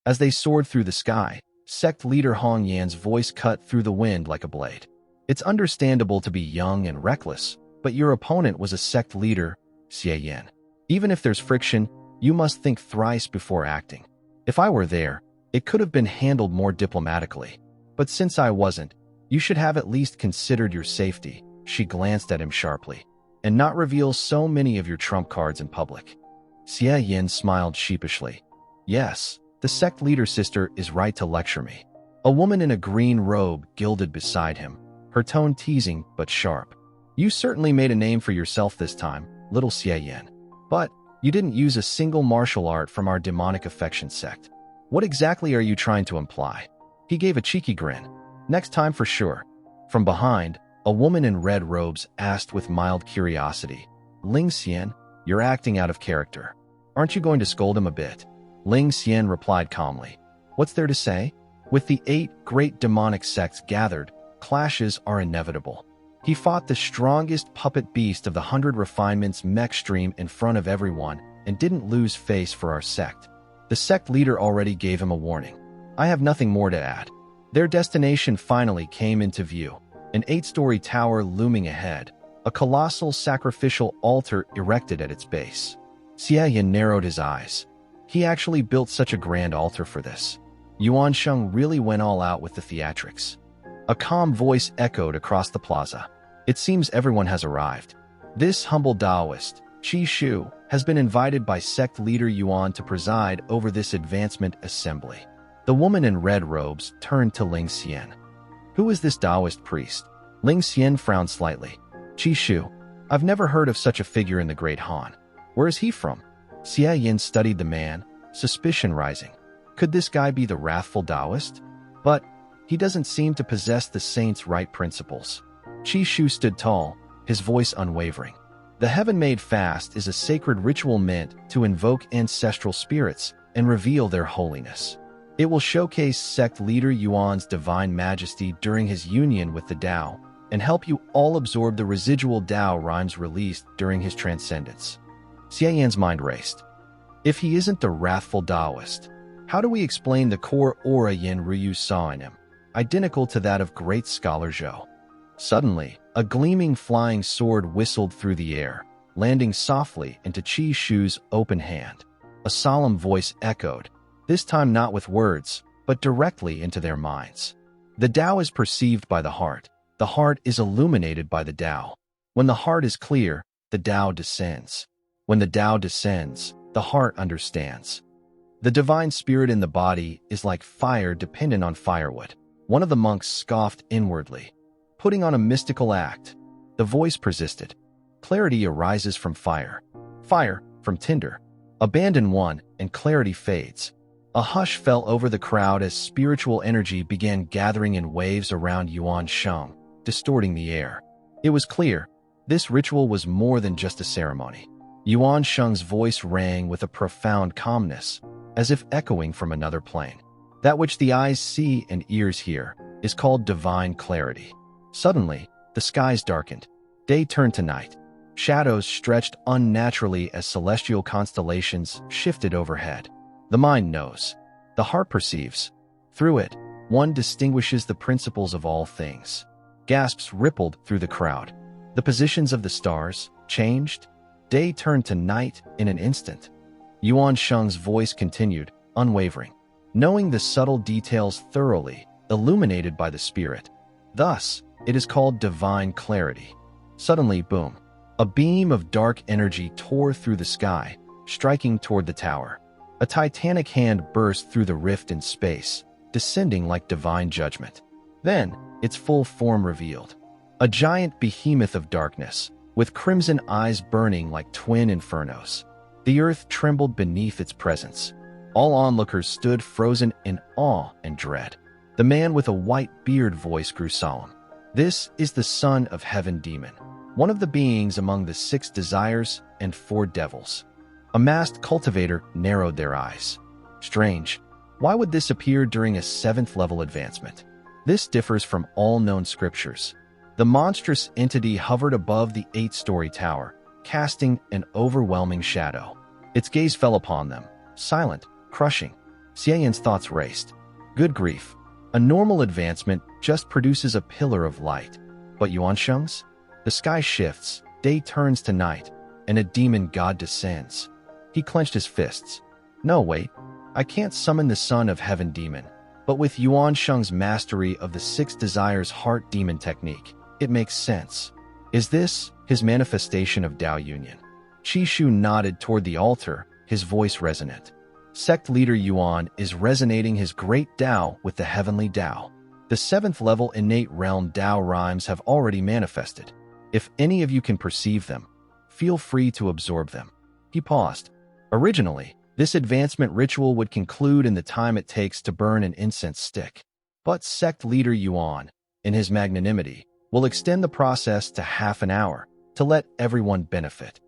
As they soared through the sky, sect leader Hong Yan's voice cut through the wind like a blade. It's understandable to be young and reckless, but your opponent was a sect leader, Xie Yan. Even if there's friction, you must think thrice before acting. If I were there, it could have been handled more diplomatically. But since I wasn't, you should have at least considered your safety, she glanced at him sharply, and not reveal so many of your trump cards in public. Xie Yan smiled sheepishly. Yes, the sect leader sister is right to lecture me. A woman in a green robe gilded beside him, her tone teasing but sharp. You certainly made a name for yourself this time, little Xie Yan. But you didn't use a single martial art from our demonic affection sect. What exactly are you trying to imply? He gave a cheeky grin. Next time for sure. From behind, a woman in red robes asked with mild curiosity, Ling Xian, you're acting out of character. Aren't you going to scold him a bit? Ling Xian replied calmly. What's there to say? With the 8 great demonic sects gathered, clashes are inevitable. He fought the strongest puppet beast of the 100 refinements mech stream in front of everyone and didn't lose face for our sect. The sect leader already gave him a warning. I have nothing more to add. Their destination finally came into view. An 8-story tower looming ahead, a colossal sacrificial altar erected at its base. Xie Yan narrowed his eyes. He actually built such a grand altar for this. Yuan Sheng really went all out with the theatrics. A calm voice echoed across the plaza. It seems everyone has arrived. This humble Taoist, Qi Shu, has been invited by sect leader Yuan to preside over this advancement assembly. The woman in red robes turned to Ling Xian. Who is this Taoist priest? Ling Xian frowned slightly. Qi Shu, I've never heard of such a figure in the Great Han. Where is he from? Xie Yan studied the man, suspicion rising. Could this guy be the wrathful Taoist? But he doesn't seem to possess the saint's right principles. Qi Shu stood tall, his voice unwavering. The heaven-made fast is a sacred ritual meant to invoke ancestral spirits and reveal their holiness. It will showcase sect leader Yuan's divine majesty during his union with the Tao and help you all absorb the residual Tao rhymes released during his transcendence. Xie Yan's mind raced. If he isn't the wrathful Taoist, how do we explain the core aura Yin Ryu saw in him, identical to that of great scholar Zhou? Suddenly, a gleaming flying sword whistled through the air, landing softly into Qi Shu's open hand. A solemn voice echoed, this time not with words, but directly into their minds. The Tao is perceived by the heart is illuminated by the Tao. When the heart is clear, the Tao descends. When the Tao descends, the heart understands. The divine spirit in the body is like fire dependent on firewood. One of the monks scoffed inwardly. Putting on a mystical act, the voice persisted. Clarity arises from fire. Fire from tinder. Abandon one, and clarity fades. A hush fell over the crowd as spiritual energy began gathering in waves around Yuan Sheng, distorting the air. It was clear, this ritual was more than just a ceremony. Yuan Sheng's voice rang with a profound calmness, as if echoing from another plane. That which the eyes see and ears hear is called divine clarity. Suddenly, the skies darkened. Day turned to night. Shadows stretched unnaturally as celestial constellations shifted overhead. The mind knows. The heart perceives. Through it, one distinguishes the principles of all things. Gasps rippled through the crowd. The positions of the stars changed. Day turned to night in an instant. Yuan Sheng's voice continued, unwavering, knowing the subtle details thoroughly, illuminated by the spirit. Thus, it is called divine clarity. Suddenly, boom. A beam of dark energy tore through the sky, striking toward the tower. A titanic hand burst through the rift in space, descending like divine judgment. Then, its full form revealed. A giant behemoth of darkness, with crimson eyes burning like twin infernos. The earth trembled beneath its presence. All onlookers stood frozen in awe and dread. The man with a white beard voice grew solemn. This is the son of heaven demon, one of the beings among the 6 desires and 4 devils. A masked cultivator narrowed their eyes. Strange. Why would this appear during a 7th level advancement? This differs from all known scriptures. The monstrous entity hovered above the 8-story tower, casting an overwhelming shadow. Its gaze fell upon them, silent, crushing. Xie Yan's thoughts raced. Good grief. A normal advancement just produces a pillar of light. But Yuansheng's? The sky shifts, day turns to night, and a demon god descends. He clenched his fists. No, wait. I can't summon the son of heaven demon. But with Yuansheng's mastery of the six desires heart demon technique, it makes sense. Is this his manifestation of Tao Union? Qishu nodded toward the altar, his voice resonant. Sect leader Yuan is resonating his great Tao with the heavenly Tao. The 7th level innate realm Tao rhymes have already manifested. If any of you can perceive them, feel free to absorb them. He paused. Originally, this advancement ritual would conclude in the time it takes to burn an incense stick. But sect leader Yuan, in his magnanimity, will extend the process to half an hour to let everyone benefit.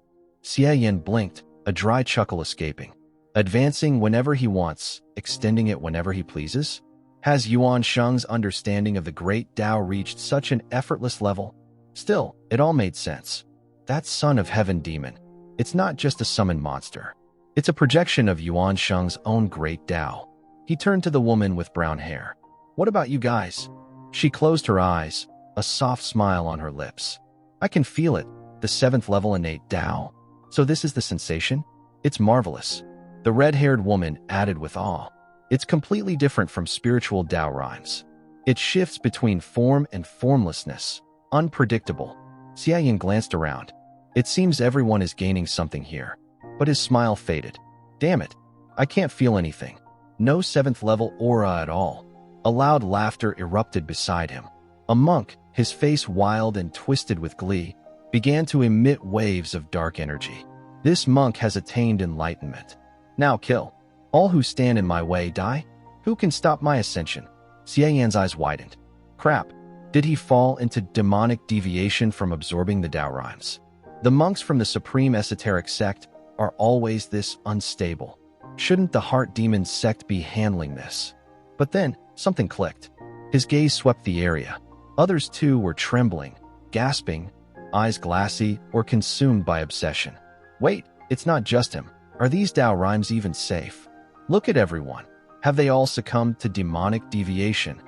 Xie Yan blinked, a dry chuckle escaping. Advancing whenever he wants, extending it whenever he pleases? Has Yuansheng's understanding of the great Tao reached such an effortless level? Still, it all made sense. That son of heaven demon, it's not just a summoned monster. It's a projection of Yuansheng's own great Tao. He turned to the woman with brown hair. What about you guys? She closed her eyes, a soft smile on her lips. I can feel it, the 7th level innate Tao. So this is the sensation? It's marvelous. The red-haired woman added with awe. It's completely different from spiritual Tao rhymes. It shifts between form and formlessness, unpredictable. Xie Yan glanced around. It seems everyone is gaining something here. But his smile faded. Damn it, I can't feel anything. No 7th level aura at all. A loud laughter erupted beside him. A monk, his face wild and twisted with glee, began to emit waves of dark energy. This monk has attained enlightenment. Now kill. All who stand in my way die? Who can stop my ascension? Xie Yan's eyes widened. Crap. Did he fall into demonic deviation from absorbing the Tao rhymes? The monks from the supreme esoteric sect are always this unstable. Shouldn't the heart demon sect be handling this? But then, something clicked. His gaze swept the area. Others too were trembling, gasping, eyes glassy or consumed by obsession. Wait, it's not just him. Are these Tao rhymes even safe? Look at everyone. Have they all succumbed to demonic deviation?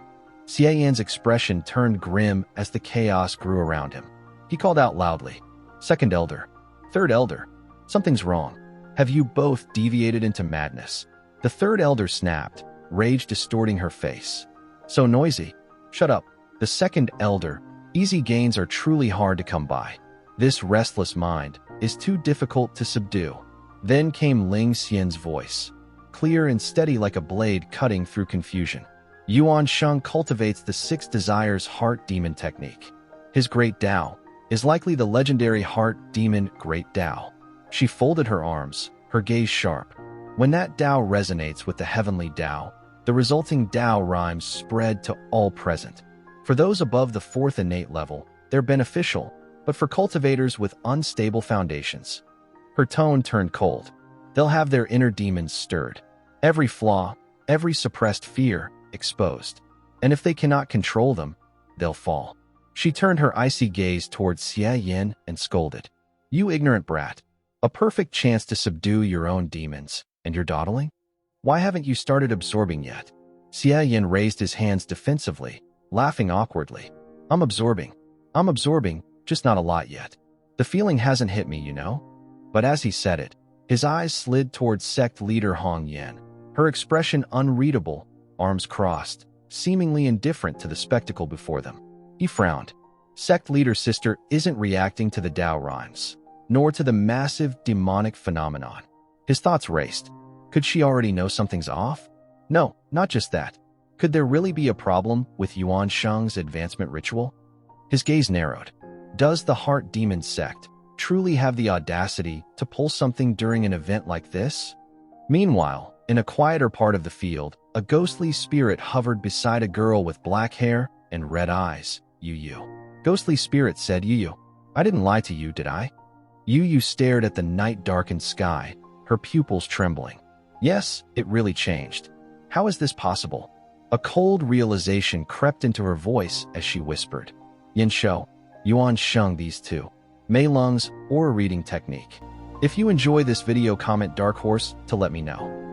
Xie Yan's expression turned grim as the chaos grew around him. He called out loudly. Second elder. Third elder. Something's wrong. Have you both deviated into madness? The third elder snapped, rage distorting her face. So noisy. Shut up. The second elder. Easy gains are truly hard to come by. This restless mind is too difficult to subdue. Then came Ling Xian's voice, clear and steady like a blade cutting through confusion. Yuansheng cultivates the 6 desires heart demon technique. His great Tao is likely the legendary heart demon great Tao. She folded her arms, her gaze sharp. When that Tao resonates with the heavenly Tao, the resulting Tao rhymes spread to all present. For those above the 4th innate level, they're beneficial, but for cultivators with unstable foundations. Her tone turned cold. They'll have their inner demons stirred. Every flaw, every suppressed fear, exposed. And if they cannot control them, they'll fall. She turned her icy gaze towards Xie Yan and scolded. You ignorant brat. A perfect chance to subdue your own demons, and you're dawdling? Why haven't you started absorbing yet? Xie Yan raised his hands defensively, laughing awkwardly. I'm absorbing, just not a lot yet. The feeling hasn't hit me, you know? But as he said it, his eyes slid towards sect leader Hong Yan, her expression unreadable, arms crossed, seemingly indifferent to the spectacle before them. He frowned. Sect leader's sister isn't reacting to the Tao rhymes, nor to the massive demonic phenomenon. His thoughts raced. Could she already know something's off? No, not just that. Could there really be a problem with Yuansheng's advancement ritual? His gaze narrowed. Does the heart demon sect truly have the audacity to pull something during an event like this? Meanwhile, in a quieter part of the field, a ghostly spirit hovered beside a girl with black hair and red eyes. Yu. Ghostly spirit said, Yu. I didn't lie to you, did I? Yu stared at the night-darkened sky, her pupils trembling. Yes, it really changed. How is this possible? A cold realization crept into her voice as she whispered. Yinshou, Yuansheng, these two. Mei Lung's aura reading technique. If you enjoy this video, comment Dark Horse to let me know.